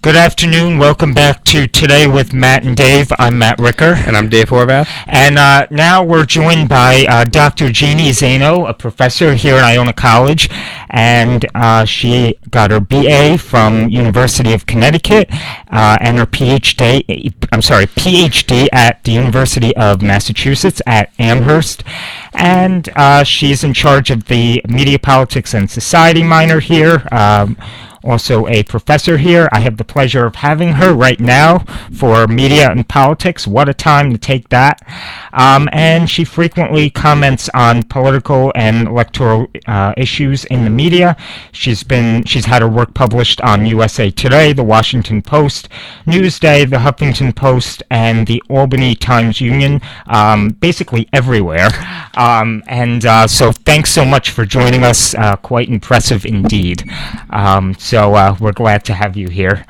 Good afternoon. Welcome back to Today with Matt and Dave. I'm Matt Ricker. And I'm Dave Horvath. And now we're joined by Dr. Jeannie Zaino, a professor here at Iona College. And she got her BA from University of Connecticut and her PhD at the University of Massachusetts at Amherst. And she's in charge of the Media, Politics, and Society minor here. Also a professor here. I have the pleasure of having her right now for Media and Politics. What a time to take that. And she frequently comments on political and electoral issues in the media. She's had her work published on USA Today, The Washington Post, Newsday, The Huffington Post, and the Albany Times-Union, basically everywhere. So thanks so much for joining us. Quite impressive indeed. So we're glad to have you here.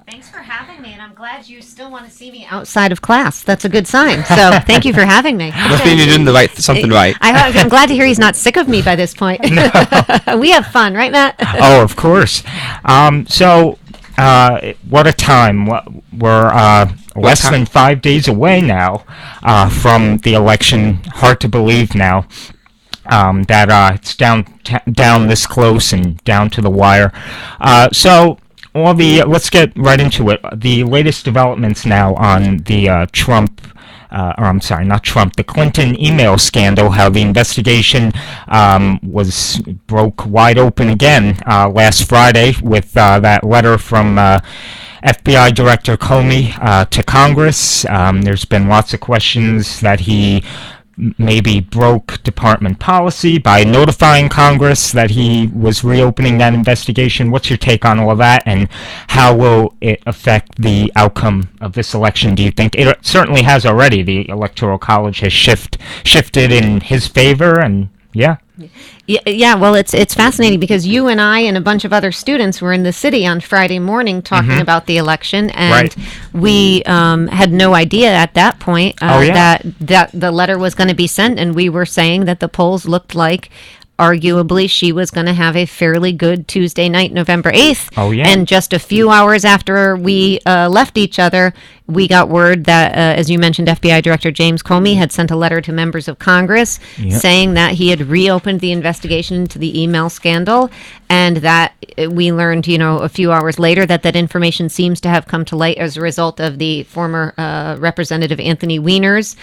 Thanks for having me, and I'm glad you still want to see me outside of class. That's a good sign. So thank you for having me. Must mean you're doing something right. I'm glad to hear he's not sick of me by this point. No. We have fun, right, Matt? Oh, of course. What a time. We're less than 5 days away now from the election. Hard to believe now. That it's down this close and down to the wire. Let's get right into it. The latest developments now on the the Clinton email scandal, how the investigation broke wide open again last Friday with that letter from FBI Director Comey to Congress. There's been lots of questions that he maybe broke department policy by notifying Congress that he was reopening that investigation. What's your take on all of that, and how will it affect the outcome of this election, do you think? It certainly has already. The Electoral College has shifted in his favor, and yeah. Yeah, well, it's fascinating because you and I and a bunch of other students were in the city on Friday morning talking about the election, and we had no idea at that point that the letter was going to be sent, and we were saying that the polls looked like arguably she was going to have a fairly good Tuesday night, November 8th. Oh, yeah. And just a few hours after we left each other, we got word that, as you mentioned, FBI Director James Comey had sent a letter to members of Congress saying that he had reopened the investigation into the email scandal, and that we learned, a few hours later that information seems to have come to light as a result of the former Representative Anthony Weiner's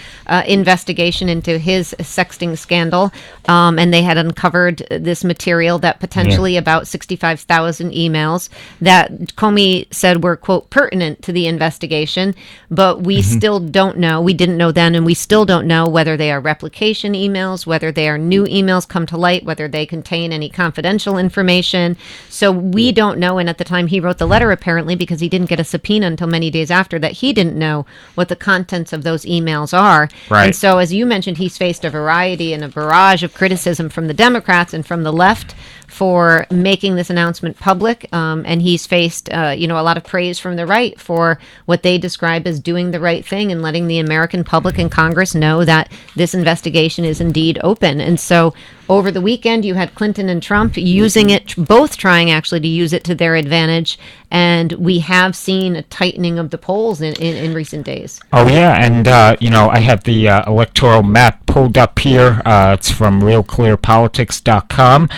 investigation into his sexting scandal, and they had uncovered this material that potentially about 65,000 emails that Comey said were, quote, pertinent to the investigation, but we still don't know. We didn't know then, and we still don't know whether they are replication emails, whether they are new emails come to light, whether they contain any confidential information. So we don't know, and at the time he wrote the letter, apparently, because he didn't get a subpoena until many days after, that he didn't know what the contents of those emails are. Right. And so, as you mentioned, he's faced a variety and a barrage of criticism from the Democrats and from the left for making this announcement public, and he's faced, a lot of praise from the right for what they describe as doing the right thing and letting the American public and Congress know that this investigation is indeed open. And so, over the weekend, you had Clinton and Trump using it, both trying actually to use it to their advantage, and we have seen a tightening of the polls in recent days. Oh, yeah, and, I have the electoral map pulled up here. It's from realclearpolitics.com.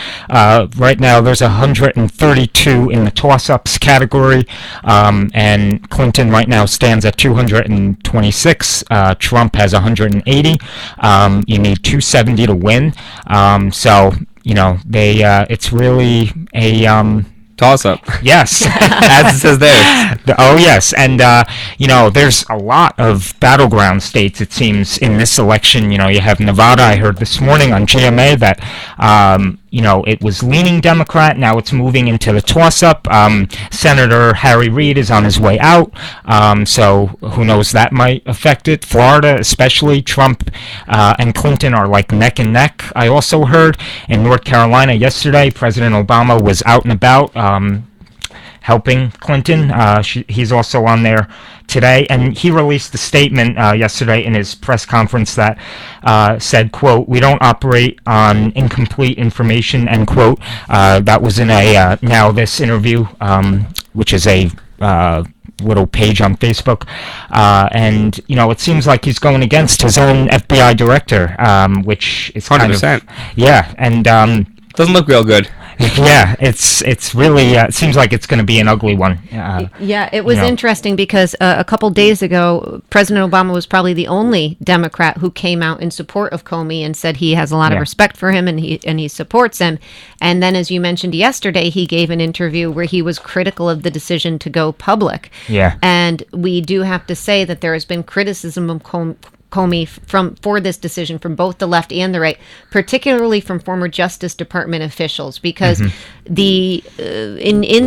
Right now, there's 132 in the toss-ups category, and Clinton right now stands at 226. Trump has 180. You need 270 to win. It's really a toss-up. Yes. As it says there. Oh, yes. And, there's a lot of battleground states, it seems, in this election. You have Nevada. I heard this morning on GMA that, it was leaning Democrat. Now it's moving into the toss-up. Senator Harry Reid is on his way out. So who knows, that might affect it. Florida, especially, Trump and Clinton are like neck and neck. I also heard in North Carolina yesterday, President Obama was out and about helping Clinton. He's also on there today, and he released a statement yesterday in his press conference that said, quote, "We don't operate on incomplete information," end quote. That was in a Now This interview, which is a little page on Facebook, and it seems like he's going against his own FBI director, which is 100%. Yeah, and Doesn't look real good. yeah, it's really it seems like it's going to be an ugly one. Yeah, it was interesting because a couple days ago, President Obama was probably the only Democrat who came out in support of Comey and said he has a lot of respect for him and he supports him. And then, as you mentioned yesterday, he gave an interview where he was critical of the decision to go public. Yeah, and we do have to say that there has been criticism of Comey for this decision from both the left and the right, particularly from former Justice Department officials, because in the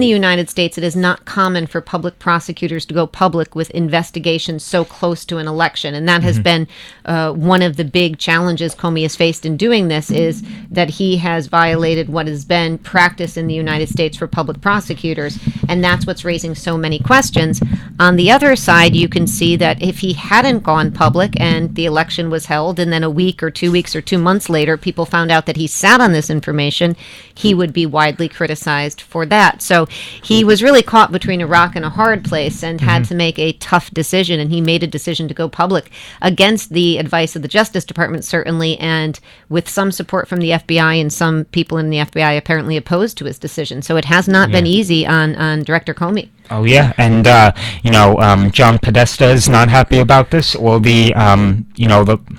United States it is not common for public prosecutors to go public with investigations so close to an election, and that has been one of the big challenges Comey has faced in doing this, is that he has violated what has been practice in the United States for public prosecutors, and that's what's raising so many questions. On the other side, you can see that if he hadn't gone public and the election was held, and then a week or 2 weeks or 2 months later people found out that he sat on this information, he would be widely criticized for that. So he was really caught between a rock and a hard place and had to make a tough decision, and he made a decision to go public against the advice of the Justice Department, certainly, and with some support from the FBI, and some people in the FBI apparently opposed to his decision. So it has not been easy on Director Comey. Oh yeah, and John Podesta is not happy about this. Well, the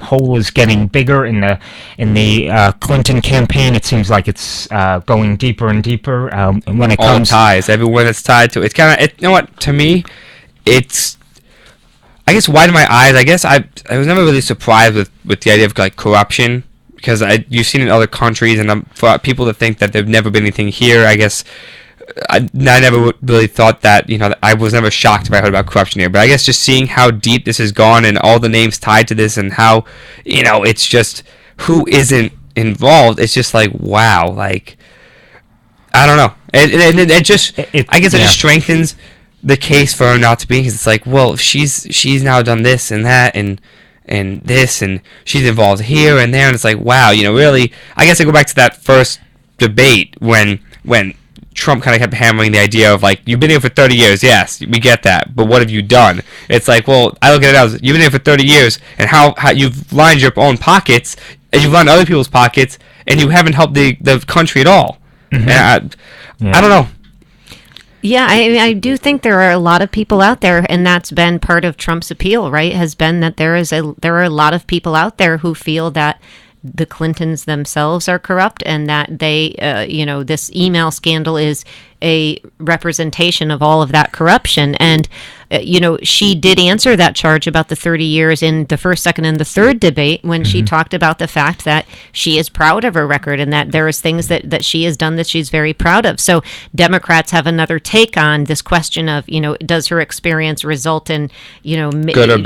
hole is getting bigger in the Clinton campaign. It seems like it's going deeper and deeper. When it comes all ties, everyone that's tied to it's kind of, you know what? To me, it's, I guess, widened my eyes. I guess I was never really surprised with the idea of like corruption, because you've seen it in other countries, and for people to think that there've never been anything here, I guess. I never really thought that, I was never shocked if I heard about corruption here. But I guess just seeing how deep this has gone and all the names tied to this, and how, it's just who isn't involved. It's just like, wow. Like, I don't know. It just, I guess it just strengthens the case for her not to be, because it's like, well, she's now done this and that and this, and she's involved here and there. And it's like, wow, really, I guess I go back to that first debate when Trump kind of kept hammering the idea of, like, you've been here for 30 years, yes, we get that, but what have you done? It's like, well, I look at it as, you've been here for 30 years, and how you've lined your own pockets, and you've lined other people's pockets, and you haven't helped the country at all. And I don't know. Yeah, I do think there are a lot of people out there, and that's been part of Trump's appeal, right? Has been that there are a lot of people out there who feel that the Clintons themselves are corrupt, and that they, this email scandal is a representation of all of that corruption. And she did answer that charge about the 30 years in the first, second, and the third debate, when she talked about the fact that she is proud of her record, and that there is things that she has done that she's very proud of. So Democrats have another take on this question of, does her experience result in, good or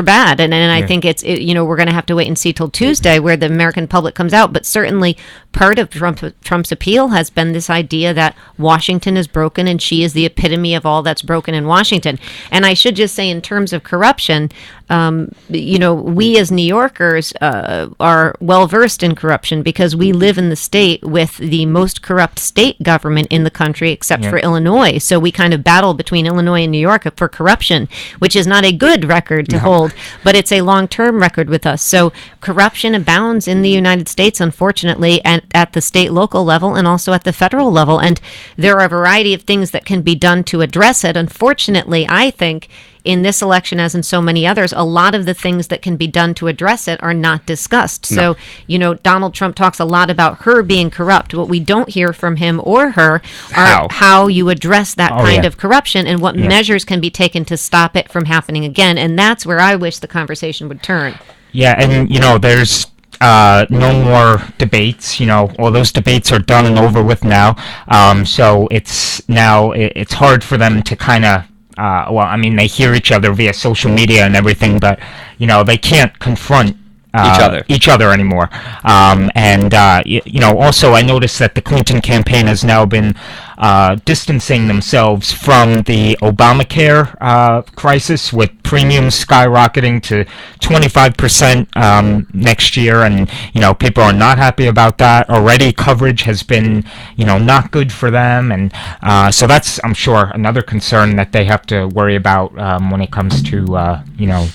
bad? And I think we're going to have to wait and see till Tuesday where the American public comes out. But certainly part of Trump's appeal has been this idea that Washington is broken, and she is the epitome of all that's broken in Washington. And I should just say, in terms of corruption, we as New Yorkers are well versed in corruption, because we live in the state with the most corrupt state government in the country, except for Illinois. So we kind of battle between Illinois and New York for corruption, which is not a good record to hold, but it's a long-term record with us. So corruption abounds in the United States, unfortunately, at the state, local level, and also at the federal level. And there are a variety of things that can be done to address it. Unfortunately, I think in this election, as in so many others, a lot of the things that can be done to address it are not discussed. No. So, Donald Trump talks a lot about her being corrupt. What we don't hear from him or her are how you address that kind of corruption, and what measures can be taken to stop it from happening again. And that's where I wish the conversation would turn. Yeah, and, there's no more debates. All those debates are done and over with now. So it's hard for them to kind of, they hear each other via social media and everything, but, they can't confront each other anymore. Also I noticed that the Clinton campaign has now been distancing themselves from the Obamacare crisis, with premiums skyrocketing to 25% next year, and people are not happy about that. Already coverage has been not good for them, and so that's, I'm sure, another concern that they have to worry about when it comes to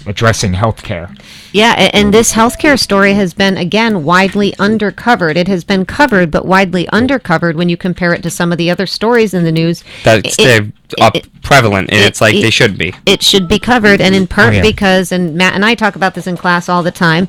addressing healthcare. Yeah, and this healthcare story has been, again, widely undercovered. It has been covered, but widely undercovered when you compare it to some of the other stories in the news. They're prevalent, and it's like they should be. It should be covered, and in part because, and Matt and I talk about this in class all the time,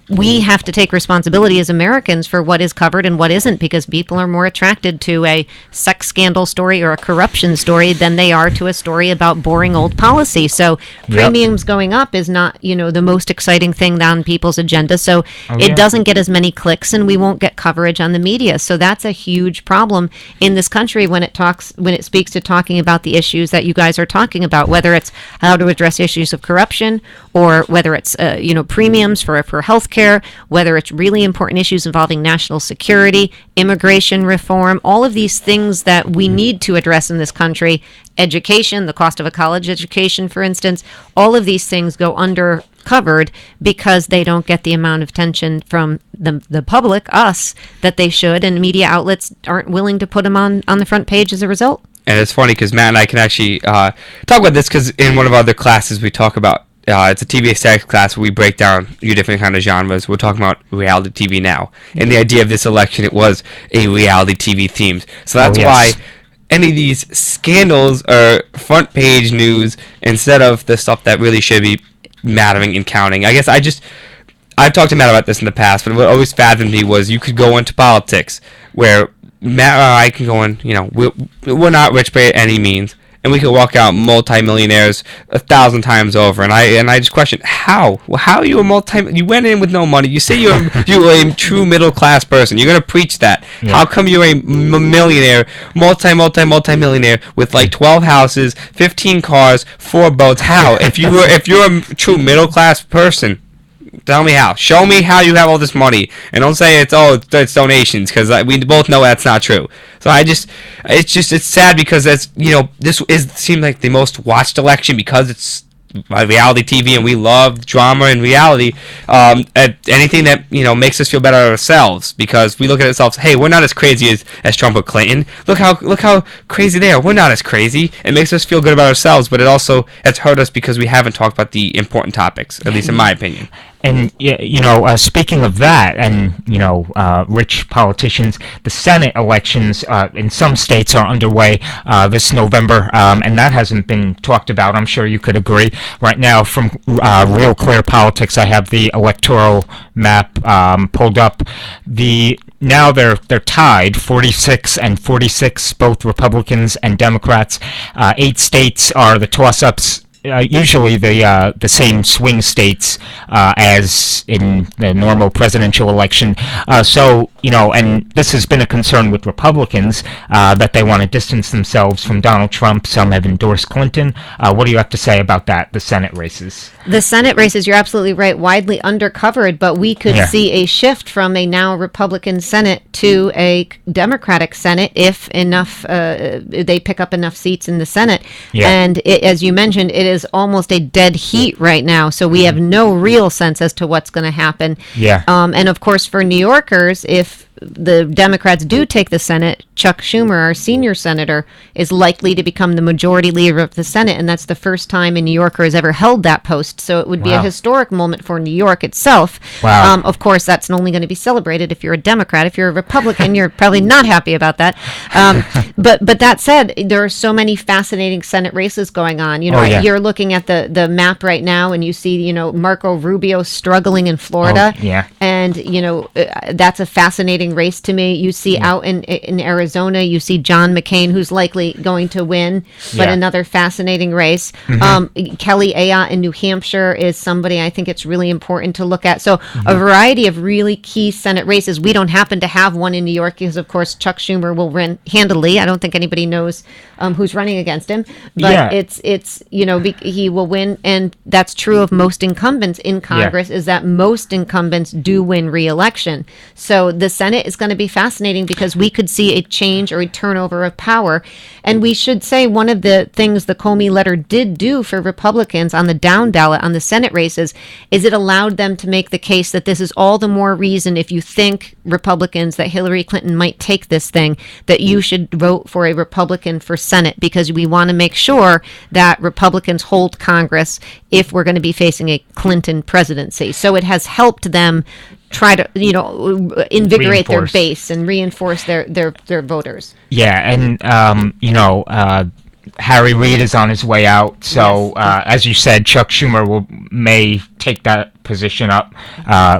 we have to take responsibility as Americans for what is covered and what isn't, because people are more attracted to a sex scandal story or a corruption story than they are to a story about boring old policy. So premiums going up is not, the most exciting thing on people's agenda. So it doesn't get as many clicks, and we won't get coverage on the media. So that's a huge problem in this country when it speaks to talking about the issues that you guys are talking about, whether it's how to address issues of corruption, or whether it's premiums for healthcare, whether it's really important issues involving national security, immigration reform, all of these things that we need to address in this country. Education, the cost of a college education, for instance, all of these things go undercovered because they don't get the amount of attention from the public, us, that they should, and media outlets aren't willing to put them on the front page as a result. And it's funny because Matt and I can actually talk about this, because in one of our other classes we talk about, it's a TV aesthetics class where we break down a few different kind of genres. We're talking about reality TV now. And the idea of this election, it was a reality TV theme. So that's why any of these scandals are front page news instead of the stuff that really should be mattering and counting. I guess I've talked to Matt about this in the past, but what always fathomed me was you could go into politics where Matt or I can go in, we're not rich by any means, and we could walk out multi-millionaires 1,000 times over. And I just question, how are you you went in with no money. You say you're a true middle-class person. You're going to preach that. Yeah. How come you're a millionaire, multi-millionaire with like 12 houses, 15 cars, 4 boats? How? If you're a true middle-class person, tell me how. Show me how you have all this money, and don't say it's donations, because we both know that's not true. So it's sad, because this seems like the most watched election because it's reality TV, and we love drama and reality. Anything that makes us feel better about ourselves, because we look at ourselves. Hey, we're not as crazy as Trump or Clinton. Look how crazy they are. We're not as crazy. It makes us feel good about ourselves, but it also has hurt us because we haven't talked about the important topics, at least in my opinion. And speaking of that, and rich politicians, the Senate elections in some states are underway this November, and that hasn't been talked about. I'm sure you could agree. Right now, from Real Clear Politics, I have the electoral map pulled up. Now they're tied, 46 and 46, both Republicans and Democrats. 8 states are the toss-ups. Usually the same swing states as in the normal presidential election. And this has been a concern with Republicans that they want to distance themselves from Donald Trump. Some have endorsed Clinton. What do you have to say about that, the Senate races? The Senate races, you're absolutely right, widely undercovered, but we could see a shift from a now Republican Senate to a Democratic Senate if they pick up enough seats in the Senate. Yeah. And as you mentioned, it is almost a dead heat right now, so we have no real sense as to what's going to happen. Yeah. And of course, for New Yorkers, if the Democrats do take the Senate, Chuck Schumer, our senior senator, is likely to become the majority leader of the Senate, and that's the first time a New Yorker has ever held that post. So it would be a historic moment for New York itself. Wow. Of course, that's only going to be celebrated if you're a Democrat. If you're a Republican, you're probably not happy about that. But that said, there are so many fascinating Senate races going on. You're looking at the map right now, and you see Marco Rubio struggling in Florida. And, that's a fascinating race to me. You see out in Arizona, you see John McCain, who's likely going to win, but another fascinating race. Kelly Ayotte in New Hampshire is somebody I think it's really important to look at. So a variety of really key Senate races. We don't happen to have one in New York because, of course, Chuck Schumer will win handily. I don't think anybody knows who's running against him, but he will win. And that's true of most incumbents in Congress, is that most incumbents do win re-election. So the Senate is going to be fascinating because we could see a change or a turnover of power. And we should say one of the things the Comey letter did do for Republicans on the down ballot on the Senate races is it allowed them to make the case that this is all the more reason, if you think Republicans that Hillary Clinton might take this thing, that you should vote for a Republican for Senate, because we want to make sure that Republicans hold Congress if we're going to be facing a Clinton presidency. So it has helped them try to, invigorate their base and reinforce their voters. Yeah, and Harry Reid is on his way out, so as you said, Chuck Schumer may take that position up.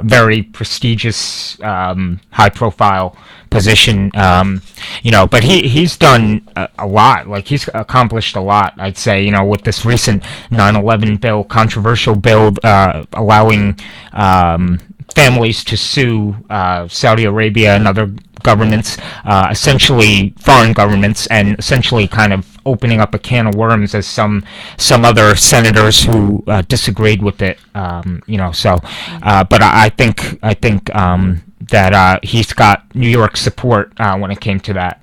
Very prestigious, high-profile position, but he's done a lot. Like, he's accomplished a lot, I'd say, with this recent 9/11 bill, controversial bill, allowing families to sue Saudi Arabia and other governments, essentially foreign governments, and essentially kind of opening up a can of worms, as some other senators who disagreed with it, but I think that he's got New York support when it came to that,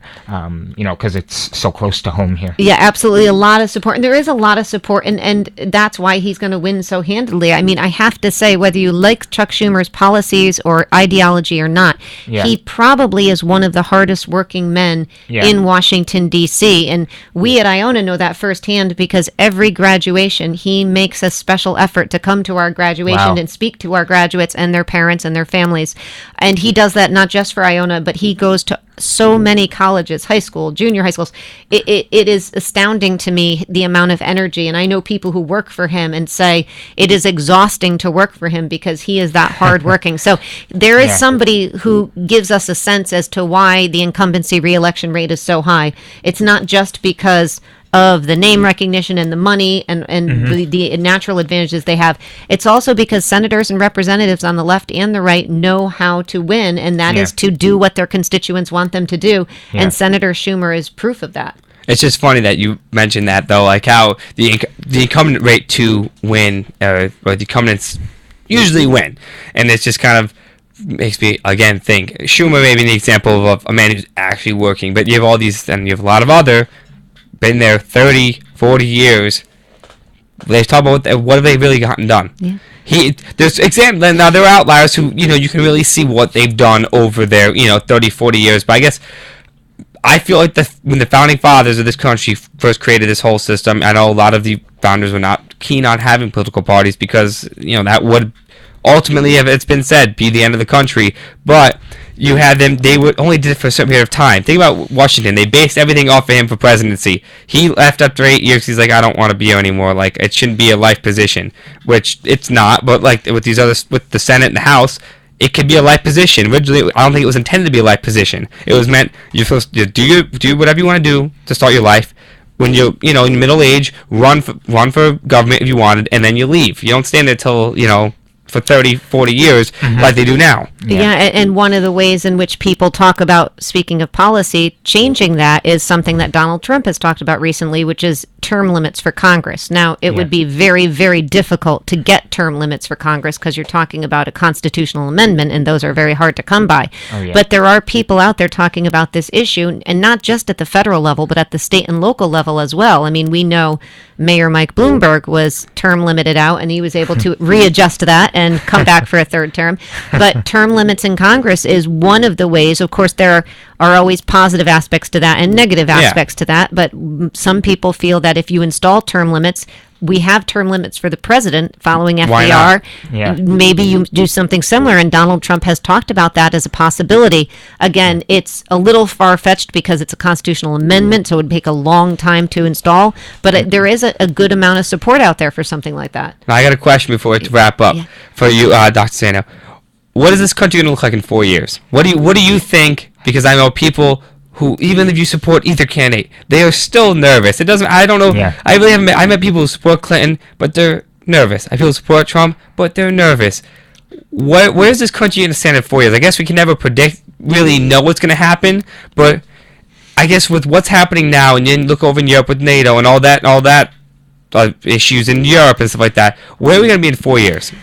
because it's so close to home here. Yeah, absolutely. A lot of support. And there is a lot of support, and that's why he's going to win so handily. I mean, I have to say, whether you like Chuck Schumer's policies or ideology or not, he probably is one of the hardest working men in Washington, D.C. And we at Iona know that firsthand, because every graduation, he makes a special effort to come to our graduation and speak to our graduates and their parents and their families. And he does that not just for Iona, but he goes to so many colleges, high school, junior high schools. It is astounding to me, the amount of energy. And I know people who work for him and say it is exhausting to work for him because he is that hardworking. So there is somebody who gives us a sense as to why the incumbency reelection rate is so high. It's not just because of the name recognition and the money and the natural advantages they have. It's also because senators and representatives on the left and the right know how to win, and that is to do what their constituents want them to do. And Senator Schumer is proof of that. It's just funny that you mentioned that, though, like how the incumbent rate to win, or the incumbents usually win. And it's just kind of makes me, again, think. Schumer may be an example of a man who's actually working, but you have all these, and you have a lot of other been there 30, 40 years. They talk about what have they really gotten done. There's examples. Now there are outliers who you can really see what they've done over their 30, 40 years. But I feel like when the founding fathers of this country first created this whole system, I know a lot of the founders were not keen on having political parties because that would ultimately, have it's been said, be the end of the country. But you had them, they would only did it for a certain period of time. Think about Washington. They based everything off of him for presidency. He left after 8 years. He's like, I don't want to be here anymore. Like, it shouldn't be a life position, which it's not. But like with these others, with the Senate and the House, it could be a life position. Originally, I don't think it was intended to be a life position. It was meant you're supposed to do whatever you want to do to start your life. When you're in middle age, run for government if you wanted, and then you leave. You don't stand there till for 30, 40 years like they do now. Yeah, and one of the ways in which people talk about, speaking of policy, changing that is something that Donald Trump has talked about recently, which is term limits for Congress. Now, it would be very, very difficult to get term limits for Congress because you're talking about a constitutional amendment, and those are very hard to come by. But there are people out there talking about this issue, and not just at the federal level, but at the state and local level as well. I mean, we know Mayor Mike Bloomberg was term limited out, and he was able to readjust to that and come back for a third term. But term limits in Congress is one of the ways. Of course, there are always positive aspects to that and negative aspects to that. But some people feel that if you install term limits, we have term limits for the president following FDR. Maybe you do something similar, and Donald Trump has talked about that as a possibility. Again, it's a little far-fetched because it's a constitutional amendment, so it would take a long time to install, but there is a good amount of support out there for something like that. Now, I got a question before we wrap up for you, Dr. Zaino. what is this country going to look like in 4 years? What do you think? Because I know people who, even if you support either candidate, they are still nervous. It doesn't. I don't know. Yeah. I really haven't. I met people who support Clinton, but they're nervous. I people who support Trump, but they're nervous. Where is this country going to stand in 4 years? I guess we can never really know what's going to happen, but I guess with what's happening now, and then look over in Europe with NATO and all that issues in Europe and stuff like that, where are we going to be in 4 years?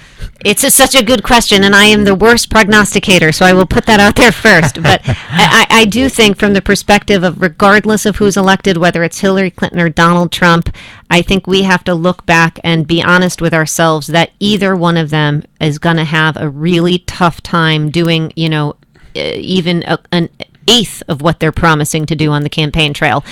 It's such a good question, and I am the worst prognosticator, so I will put that out there first. But I do think from the perspective of regardless of who's elected, whether it's Hillary Clinton or Donald Trump, I think we have to look back and be honest with ourselves that either one of them is going to have a really tough time doing, even an eighth of what they're promising to do on the campaign trail.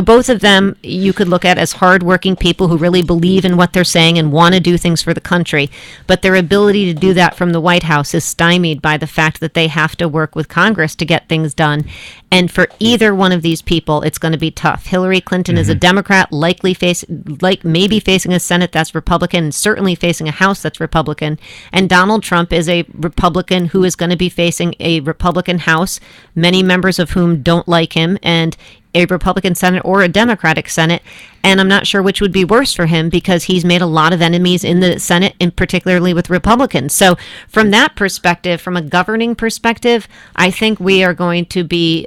Both of them you could look at as hardworking people who really believe in what they're saying and want to do things for the country, but their ability to do that from the White House is stymied by the fact that they have to work with Congress to get things done. And for either one of these people, it's going to be tough. Hillary Clinton is a Democrat, maybe facing a Senate that's Republican, and certainly facing a House that's Republican. And Donald Trump is a Republican who is going to be facing a Republican House, many members of whom don't like him, and a Republican Senate or a Democratic Senate. And I'm not sure which would be worse for him because he's made a lot of enemies in the Senate, and particularly with Republicans. So from that perspective, from a governing perspective, I think we are going to be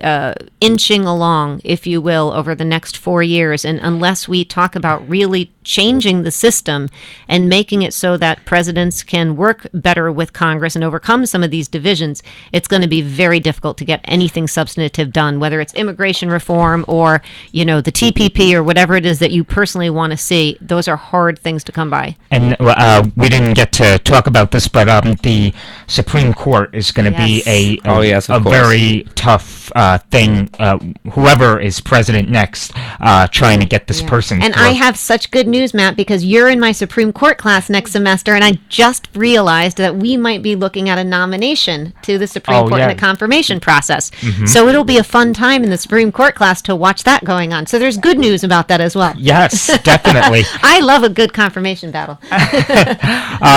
inching along, if you will, over the next 4 years. And unless we talk about really changing the system and making it so that presidents can work better with Congress and overcome some of these divisions, it's going to be very difficult to get anything substantive done, whether it's immigration reform or, the TPP or whatever it is that you personally want to see. Those are hard things to come by. And we didn't get to talk about this, but the Supreme Court is going to be a very tough thing. Whoever is president next, trying to get this person. And through. I have such good news, Matt, because you're in my Supreme Court class next semester, and I just realized that we might be looking at a nomination to the Supreme Court in a confirmation process. So it'll be a fun time in the Supreme Court class to watch that going on. So there's good news about that as well. Yes, definitely. I love a good confirmation battle.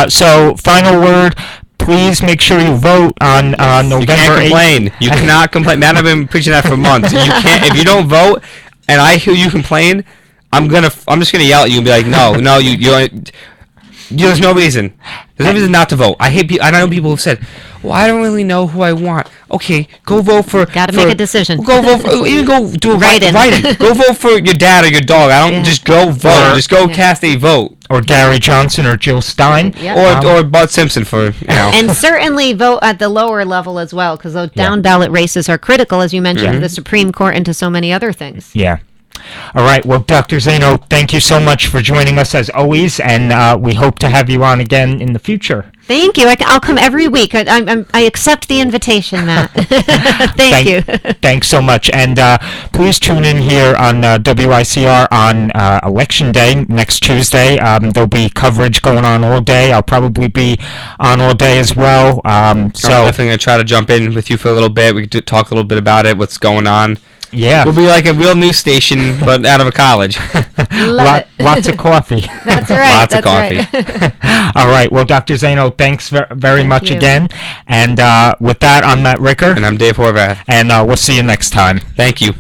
So, final word. Please make sure you vote on November 8th. You can't complain. You cannot complain. Matt, I've been preaching that for months. You can't. If you don't vote, and I hear you complain, I'm just gonna yell at you and be like, no, there's no reason. There's no reason not to vote. I know people who've said, well, I don't really know who I want. Okay, go vote for... Gotta make a decision. Go vote for... Even go do a write-in. Go vote for your dad or your dog. Just go vote. Just go cast a vote. Or Gary Johnson or Jill Stein. Or Bud Simpson for, And certainly vote at the lower level as well, because those down-ballot races are critical, as you mentioned, to the Supreme Court and to so many other things. Yeah. All right. Well, Dr. Zaino, thank you so much for joining us as always, and we hope to have you on again in the future. Thank you. I'll come every week. I accept the invitation, Matt. Thank you. Thanks so much. And please tune in here on WICR on Election Day next Tuesday. There'll be coverage going on all day. I'll probably be on all day as well. So I'm definitely going to try to jump in with you for a little bit. We could talk a little bit about it, what's going on. Yeah. We'll be like a real news station, but out of a college. Lots of coffee. That's right. Lots of coffee. Right. All right. Well, Dr. Zaino, thanks very much again. And with that, I'm Matt Ricker. And I'm Dave Horvath. And we'll see you next time. Thank you.